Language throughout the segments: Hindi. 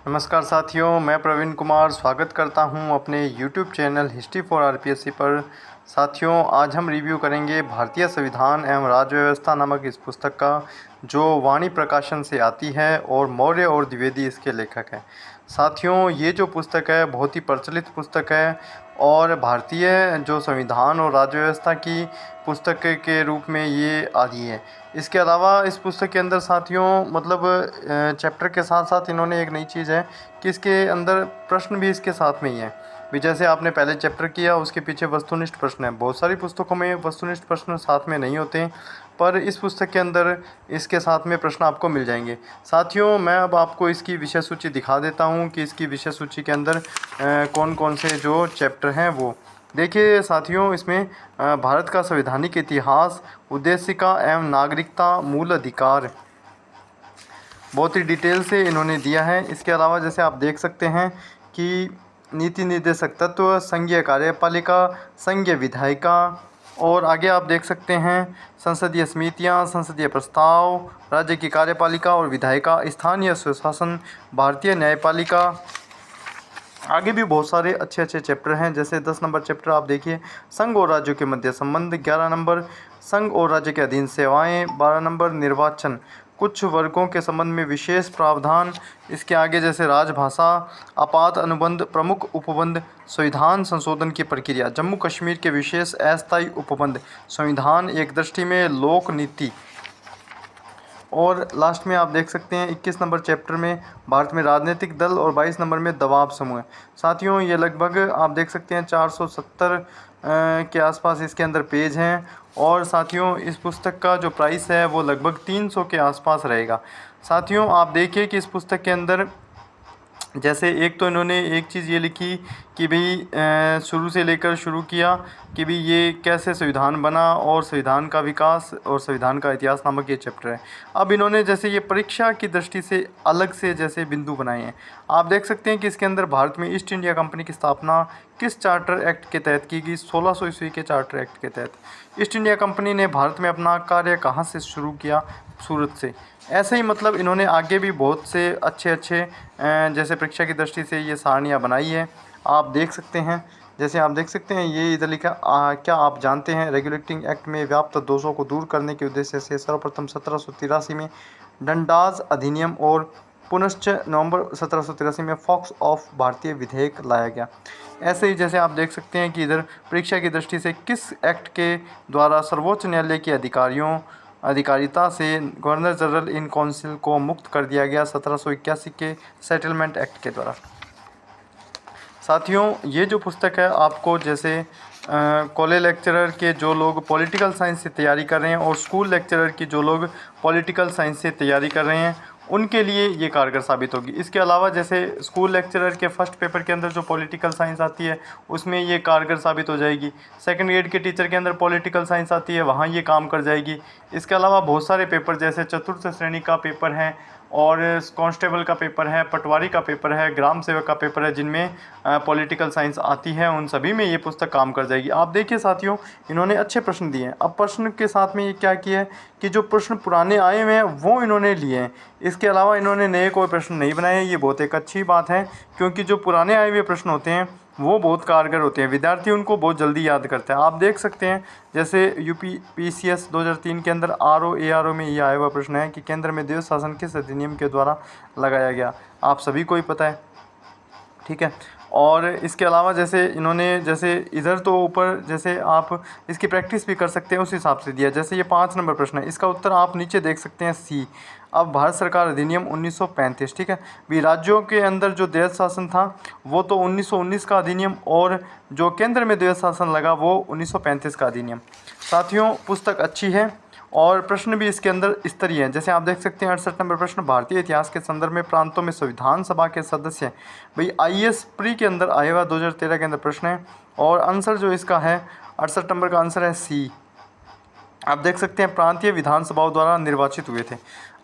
नमस्कार साथियों, मैं प्रवीण कुमार स्वागत करता हूं अपने YouTube channel history for RPSC पर। साथियों, आज हम रिव्यू करेंगे भारतीय संविधान एवं राज्य व्यवस्था नामक इस पुस्तक का, जो वाणी प्रकाशन से आती है और मौर्य और द्विवेदी इसके लेखक हैं। साथियों, ये जो पुस्तक है बहुत ही प्रचलित पुस्तक है और भारतीय जो संविधान और राज्य व्यवस्था की पुस्तक के रूप में ये आई है। इसके अलावा इस पुस्तक के अंदर साथियों चैप्टर के साथ साथ इन्होंने एक नई चीज़ है कि इसके अंदर प्रश्न भी इसके साथ में ही है। भी जैसे आपने पहले चैप्टर किया उसके पीछे वस्तुनिष्ठ प्रश्न है। बहुत सारी पुस्तकों में वस्तुनिष्ठ प्रश्न साथ में नहीं होते, पर इस पुस्तक के अंदर इसके साथ में प्रश्न आपको मिल जाएंगे। साथियों, मैं अब आपको इसकी विषय सूची दिखा देता हूँ कि इसकी विषय सूची के अंदर कौन कौन से जो चैप्टर हैं वो देखिए। साथियों, इसमें भारत का संवैधानिक इतिहास, उद्देशिका एवं नागरिकता, मूल अधिकार बहुत ही डिटेल से इन्होंने दिया है। इसके अलावा जैसे आप देख सकते हैं कि नीति निर्देशक तत्व, संघीय कार्यपालिका, संघीय विधायिका, और आगे आप देख सकते हैं संसदीय समितियां, संसदीय प्रस्ताव, राज्य की कार्यपालिका और विधायिका, स्थानीय स्वशासन, भारतीय न्यायपालिका। आगे भी बहुत सारे अच्छे अच्छे चैप्टर हैं। जैसे 10 नंबर चैप्टर आप देखिए, संघ और राज्यों के मध्य संबंध। 11 नंबर संघ और राज्य के अधीन सेवाएं। 12 नंबर निर्वाचन, कुछ वर्गों के संबंध में विशेष प्रावधान। इसके आगे जैसे राजभाषा, आपात अनुबंध, प्रमुख उपबंध, संविधान संशोधन की प्रक्रिया, जम्मू कश्मीर के विशेष अस्थायी उपबंध, संविधान एक दृष्टि में, लोक नीति। और लास्ट में आप देख सकते हैं 21 नंबर चैप्टर में भारत में राजनीतिक दल और 22 नंबर में दबाव समूह। साथियों, ये लगभग आप देख सकते हैं 470 के आसपास इसके अंदर पेज हैं। और साथियों, इस पुस्तक का जो प्राइस है वो लगभग 300 के आसपास रहेगा। साथियों, आप देखिए कि इस पुस्तक के अंदर जैसे एक तो इन्होंने एक चीज़ ये लिखी कि भाई शुरू से लेकर शुरू किया कि भाई ये कैसे संविधान बना और संविधान का विकास और संविधान का इतिहास नामक ये चैप्टर है। अब इन्होंने जैसे ये परीक्षा की दृष्टि से अलग से जैसे बिंदु बनाए हैं। आप देख सकते हैं कि इसके अंदर भारत में ईस्ट इंडिया कंपनी की स्थापना किस चार्टर एक्ट के तहत की गई? 1600 ईस्वी के चार्टर एक्ट के तहत। ईस्ट इंडिया कंपनी ने भारत में अपना कार्य कहाँ से शुरू किया? सूरत से। ऐसे ही मतलब इन्होंने आगे भी बहुत से अच्छे अच्छे जैसे परीक्षा की दृष्टि से ये सारणियाँ बनाई है, आप देख सकते हैं। जैसे आप देख सकते हैं ये इधर लिखा क्या आप जानते हैं रेगुलेटिंग एक्ट में व्याप्त दोषों को दूर करने के उद्देश्य से सर्वप्रथम 1783 में डंडाज अधिनियम और पुनश्च नवंबर 1783 में फॉक्स ऑफ भारतीय विधेयक लाया गया। ऐसे ही जैसे आप देख सकते हैं कि इधर परीक्षा की दृष्टि से किस एक्ट के द्वारा सर्वोच्च न्यायालय के अधिकारिता से गवर्नर जनरल इन काउंसिल को मुक्त कर दिया गया 1781 के सेटलमेंट एक्ट के द्वारा। साथियों, ये जो पुस्तक है आपको जैसे कॉलेज लेक्चरर के जो लोग पॉलिटिकल साइंस से तैयारी कर रहे हैं और स्कूल लेक्चरर की जो लोग पॉलिटिकल साइंस से तैयारी कर रहे हैं उनके लिए ये कारगर साबित होगी। इसके अलावा जैसे स्कूल लेक्चरर के फर्स्ट पेपर के अंदर जो पॉलिटिकल साइंस आती है उसमें ये कारगर साबित हो जाएगी। सेकंड ग्रेड के टीचर के अंदर पॉलिटिकल साइंस आती है, वहाँ ये काम कर जाएगी। इसके अलावा बहुत सारे पेपर जैसे चतुर्थ श्रेणी का पेपर है और कांस्टेबल का पेपर है, पटवारी का पेपर है, ग्राम सेवक का पेपर है, जिनमें पॉलिटिकल साइंस आती है, उन सभी में ये पुस्तक काम कर जाएगी। आप देखिए साथियों, इन्होंने अच्छे प्रश्न दिए हैं। अब प्रश्न के साथ में ये क्या किया है कि जो प्रश्न पुराने आए हुए हैं वो इन्होंने लिए हैं। इसके अलावा इन्होंने नए कोई प्रश्न नहीं बनाए। ये बहुत एक अच्छी बात है, क्योंकि जो पुराने आए हुए प्रश्न होते हैं वो बहुत कारगर होते हैं, विद्यार्थी उनको बहुत जल्दी याद करते हैं। आप देख सकते हैं जैसे यूपीपीसीएस 2003 के अंदर आरओ में ये आया हुआ प्रश्न है कि केंद्र में देश शासन किस अधिनियम के द्वारा लगाया गया? आप सभी को ही पता है, ठीक है। और इसके अलावा जैसे इन्होंने जैसे इधर तो ऊपर जैसे आप इसकी प्रैक्टिस भी कर सकते हैं उस हिसाब से दिया। जैसे ये 5 नंबर प्रश्न है, इसका उत्तर आप नीचे देख सकते हैं सी। अब भारत सरकार अधिनियम 1935, ठीक है। भी राज्यों के अंदर जो देश शासन था वो तो 1919 का अधिनियम, और जो केंद्र में देश शासन लगा वो 1935 का अधिनियम। साथियों, पुस्तक अच्छी है और प्रश्न भी इसके अंदर स्तरीय हैं। जैसे आप देख सकते हैं 68 नंबर प्रश्न, भारतीय इतिहास के संदर्भ में प्रांतों में संविधान सभा के सदस्य। भाई आईएएस प्री के अंदर आया हुआ 2013 के अंदर प्रश्न है और आंसर जो इसका है 68 नंबर का आंसर है सी। आप देख सकते हैं प्रांतीय विधानसभाओं द्वारा निर्वाचित हुए थे।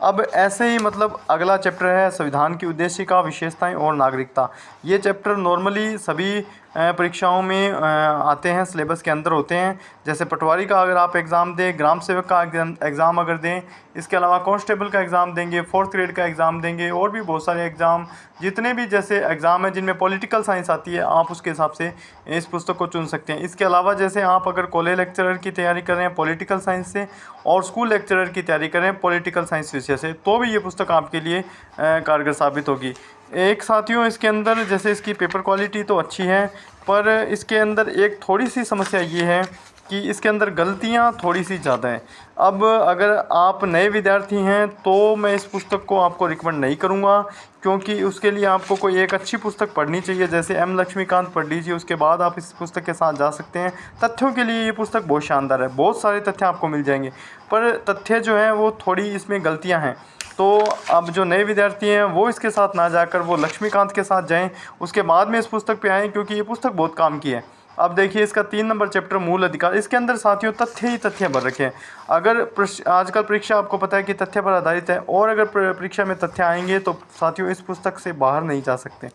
अब ऐसे ही मतलब अगला चैप्टर है संविधान की उद्देशिका, विशेषताएं और नागरिकता। ये चैप्टर नॉर्मली सभी परीक्षाओं में आते हैं, सिलेबस के अंदर होते हैं। जैसे पटवारी का अगर आप एग्ज़ाम दें, ग्राम सेवक का एग्ज़ाम अगर दें, इसके अलावा कांस्टेबल का एग्ज़ाम देंगे, 4th ग्रेड का एग्ज़ाम देंगे, और भी बहुत सारे एग्ज़ाम, जितने भी जैसे एग्ज़ाम हैं जिनमें पॉलिटिकल साइंस आती है, आप उसके हिसाब से इस पुस्तक को चुन सकते हैं। इसके अलावा जैसे आप अगर कॉलेज लेक्चरर की तैयारी कर रहे हैं पॉलिटिकल साइंस से, और स्कूल लेक्चरर की तैयारी कर रहे हैं पॉलिटिकल साइंस विषय से, तो भी ये पुस्तक आपके लिए कारगर साबित होगी। एक साथियों, इसके अंदर जैसे इसकी पेपर क्वालिटी तो अच्छी है, पर इसके अंदर एक थोड़ी सी समस्या ये है कि इसके अंदर गलतियाँ थोड़ी सी ज़्यादा हैं। अब अगर आप नए विद्यार्थी हैं तो मैं इस पुस्तक को आपको रिकमेंड नहीं करूँगा, क्योंकि उसके लिए आपको कोई एक अच्छी पुस्तक पढ़नी चाहिए। जैसे एम लक्ष्मीकांत पढ़ लीजिए, उसके बाद आप इस पुस्तक के साथ जा सकते हैं। तथ्यों के लिए ये पुस्तक बहुत शानदार है, बहुत सारे तथ्य आपको मिल जाएंगे, पर तथ्य जो हैं वो थोड़ी इसमें गलतियाँ हैं। तो अब जो नए विद्यार्थी हैं वो इसके साथ ना जाकर वो लक्ष्मीकांत के साथ जाएं, उसके बाद में इस पुस्तक पे आएँ, क्योंकि ये पुस्तक बहुत काम की है। अब देखिए इसका 3 नंबर चैप्टर मूल अधिकार, इसके अंदर साथियों तथ्य ही तथ्य भर रखे हैं। अगर आजकल परीक्षा आपको पता है कि तथ्य पर आधारित है, और अगर परीक्षा में तथ्य आएंगे तो साथियों इस पुस्तक से बाहर नहीं जा सकते।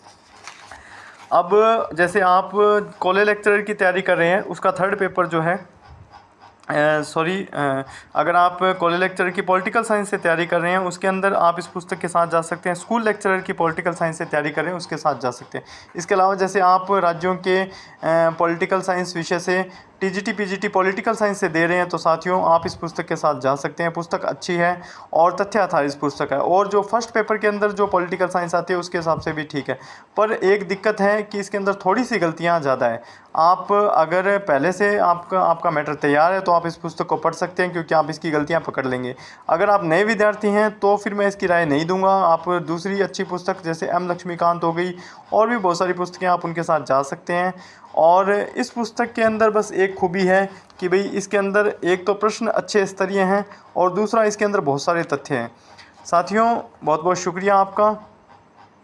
अब जैसे आप कॉलेज लेक्चरर की तैयारी कर रहे हैं, उसका 3rd पेपर जो है अगर आप कॉलेज लेक्चरर की पॉलिटिकल साइंस से तैयारी कर रहे हैं, उसके अंदर आप इस पुस्तक के साथ जा सकते हैं। स्कूल लेक्चरर की पॉलिटिकल साइंस से तैयारी कर रहे हैं, उसके साथ जा सकते हैं। इसके अलावा जैसे आप राज्यों के पॉलिटिकल साइंस विषय से टीजीटी पीजीटी पॉलिटिकल साइंस से दे रहे हैं, तो साथियों आप इस पुस्तक के साथ जा सकते हैं। पुस्तक अच्छी है और तथ्य आधारित पुस्तक है, और जो फर्स्ट पेपर के अंदर जो पॉलिटिकल साइंस आती है उसके हिसाब से भी ठीक है। पर एक दिक्कत है कि इसके अंदर थोड़ी सी गलतियाँ ज़्यादा है। आप अगर पहले से आपका मैटर तैयार है तो आप इस पुस्तक को पढ़ सकते हैं, क्योंकि आप इसकी गलतियाँ पकड़ लेंगे। अगर आप नए विद्यार्थी हैं तो फिर मैं इसकी राय नहीं दूंगा। आप दूसरी अच्छी पुस्तक जैसे एम लक्ष्मीकांत हो गई, और भी बहुत सारी पुस्तकें, आप उनके साथ जा सकते हैं। और इस पुस्तक के अंदर बस एक खूबी है कि भाई इसके अंदर एक तो प्रश्न अच्छे स्तरीय हैं, और दूसरा इसके अंदर बहुत सारे तथ्य हैं। साथियों बहुत बहुत शुक्रिया आपका।